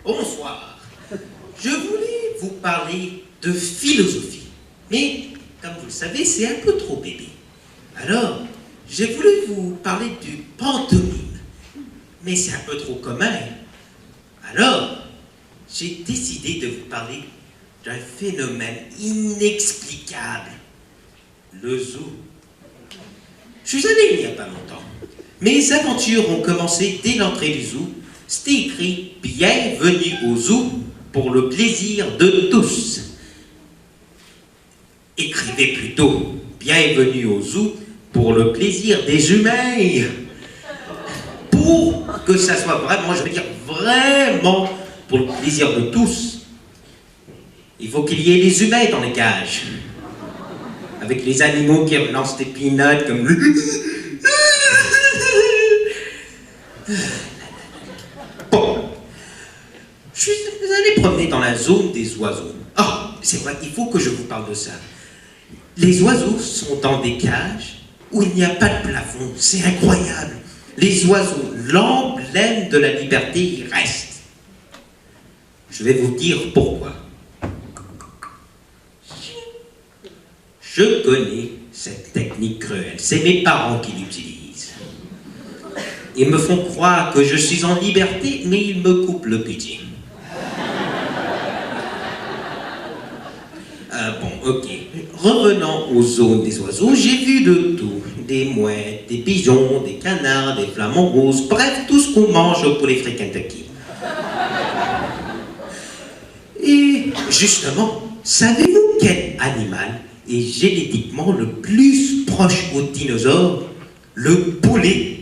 Bonsoir. Je voulais vous parler de philosophie, mais comme vous le savez, c'est un peu trop bébé. Alors, j'ai voulu vous parler du pantomime, mais c'est un peu trop commun. Alors, j'ai décidé de vous parler d'un phénomène inexplicable, le zoo. Je suis allé il n'y a pas longtemps. Mes aventures ont commencé dès l'entrée du zoo. C'était écrit « Bienvenue au zoo pour le plaisir de tous ». Écrivez plutôt « Bienvenue au zoo pour le plaisir des humains ». Pour que ça soit vraiment, je veux dire vraiment pour le plaisir de tous, il faut qu'il y ait les humains dans les cages. Avec les animaux qui relancent des peanuts comme... Bon, je suis allé promener dans la zone des oiseaux. Ah, c'est vrai, il faut que je vous parle de ça. Les oiseaux sont dans des cages où il n'y a pas de plafond. C'est incroyable. Les oiseaux, l'emblème de la liberté, y restent. Je vais vous dire pourquoi. Je connais cette technique cruelle. C'est mes parents qui l'utilisent. Ils me font croire que je suis en liberté, mais ils me coupent le budget. Bon, ok. Revenons aux zones des oiseaux, j'ai vu de tout. Des mouettes, des pigeons, des canards, des flamants roses, bref, tout ce qu'on mange au poulet frit Kentucky. Et justement, savez-vous quel animal est génétiquement le plus proche aux dinosaures? Le poulet.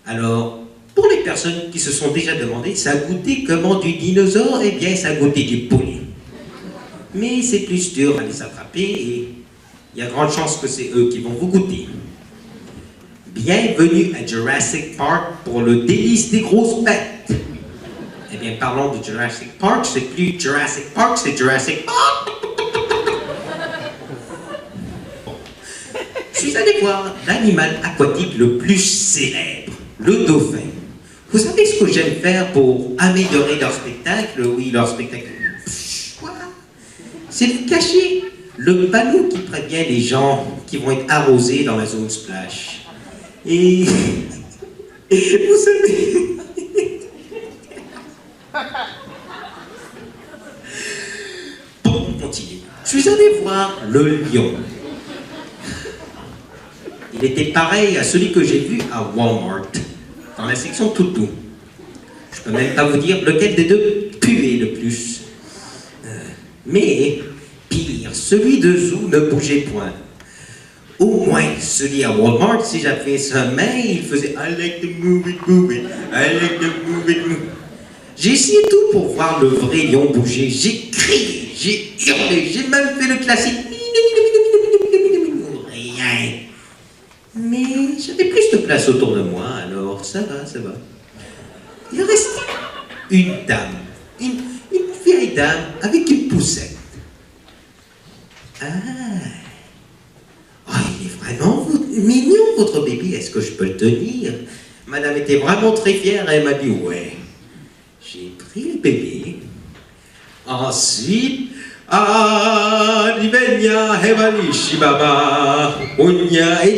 Alors, pour les personnes qui se sont déjà demandé, ça a goûté comment du dinosaure? Eh bien, ça a goûté du poulet. Mais c'est plus dur à les attraper et il y a grande chance que c'est eux qui vont vous goûter. Bienvenue à Jurassic Park pour le délice des grosses bêtes. Eh bien, parlons de Jurassic Park, c'est plus Jurassic Park, c'est Jurassic Park. Bon. Je suis allé voir l'animal aquatique le plus célèbre, le dauphin. Vous savez ce que j'aime faire pour améliorer leur spectacle? Oui, leur spectacle. C'est de cacher le panneau qui prévient les gens qui vont être arrosés dans la zone splash. Et vous savez... Bon, on continue. Je suis allé voir le lion. Il était pareil à celui que j'ai vu à Walmart, dans la section toutou. Je peux même pas vous dire lequel des deux puait le plus. Mais, pire, celui de zoo ne bougeait point. Au moins, celui à Walmart, si j'avais sa main, il faisait « I like to move it, I like to move it, move it ». J'ai essayé tout pour voir le vrai lion bouger. J'ai crié, j'ai hurlé, j'ai même fait le classique « Rien ». Mais j'avais plus de place autour de moi, alors ça va, ça va. Il reste une dame, une vieille dame avec une poussette. Ah, oh, il est vraiment mignon votre bébé, est-ce que je peux le tenir? Madame était vraiment très fière, elle m'a dit ouais. J'ai pris le bébé. Ensuite, et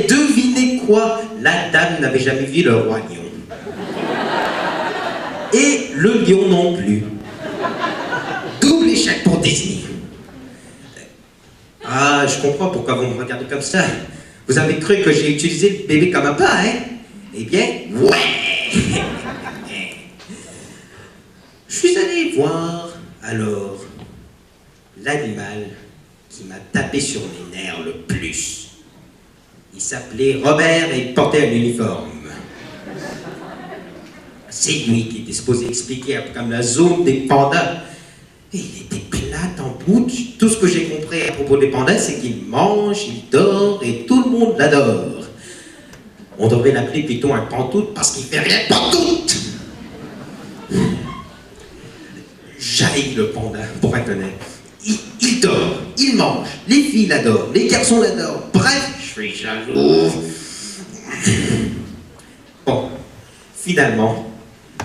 devinez quoi? La dame n'avait jamais vu le roi lion. Et le lion non plus. Double échec pour Disney. Ah, je comprends pourquoi vous me regardez comme ça. Vous avez cru que j'ai utilisé le bébé comme un pas, hein? Eh bien, ouais! Je suis allé voir, alors, l'animal qui m'a tapé sur les nerfs le plus. Il s'appelait Robert et il portait un uniforme. C'est lui qui était supposé expliquer comme la zone des pandas. Et il était plate en bout. Tout ce que j'ai compris à propos des pandas, c'est qu'il mange, il dort et tout le monde l'adore. On devrait l'appeler plutôt un pantoute parce qu'il fait rien pantoute. J'haïs le panda, pour être honnête. Il dort, il mange, les filles l'adorent, les garçons l'adorent. Bref, je suis jaloux. Bon, finalement,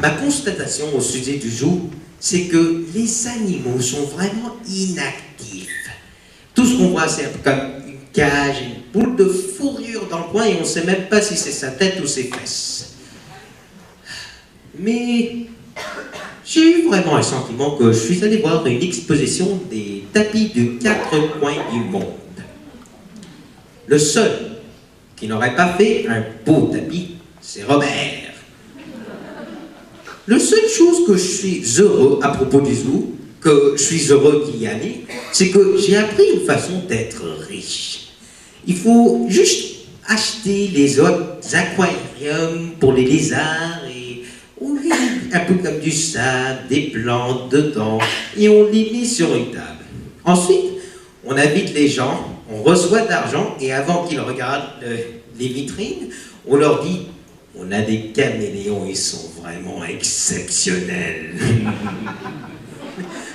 ma constatation au sujet du jour, c'est que les animaux sont vraiment inactifs. Tout ce qu'on voit, c'est comme une cage, une boule de fourrure dans le coin et on ne sait même pas si c'est sa tête ou ses fesses. Mais j'ai eu vraiment un sentiment que je suis allé voir une exposition des tapis de 4 coins du monde. Le seul qui n'aurait pas fait un beau tapis, c'est Robert. La seule chose que je suis heureux à propos du zoo, que je suis heureux d'y aller, c'est que j'ai appris une façon d'être riche. Il faut juste acheter les autres aquariums pour les lézards et on les met un peu comme du sable, des plantes dedans et on les met sur une table. Ensuite, on invite les gens, on reçoit de l'argent et avant qu'ils regardent les vitrines, on leur dit « On a des caméléons, ils sont vraiment exceptionnels. »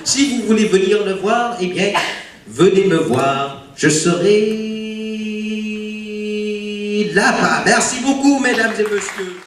Si vous voulez venir le voir, eh bien, venez me voir. Je serai là-bas. Merci beaucoup, mesdames et messieurs.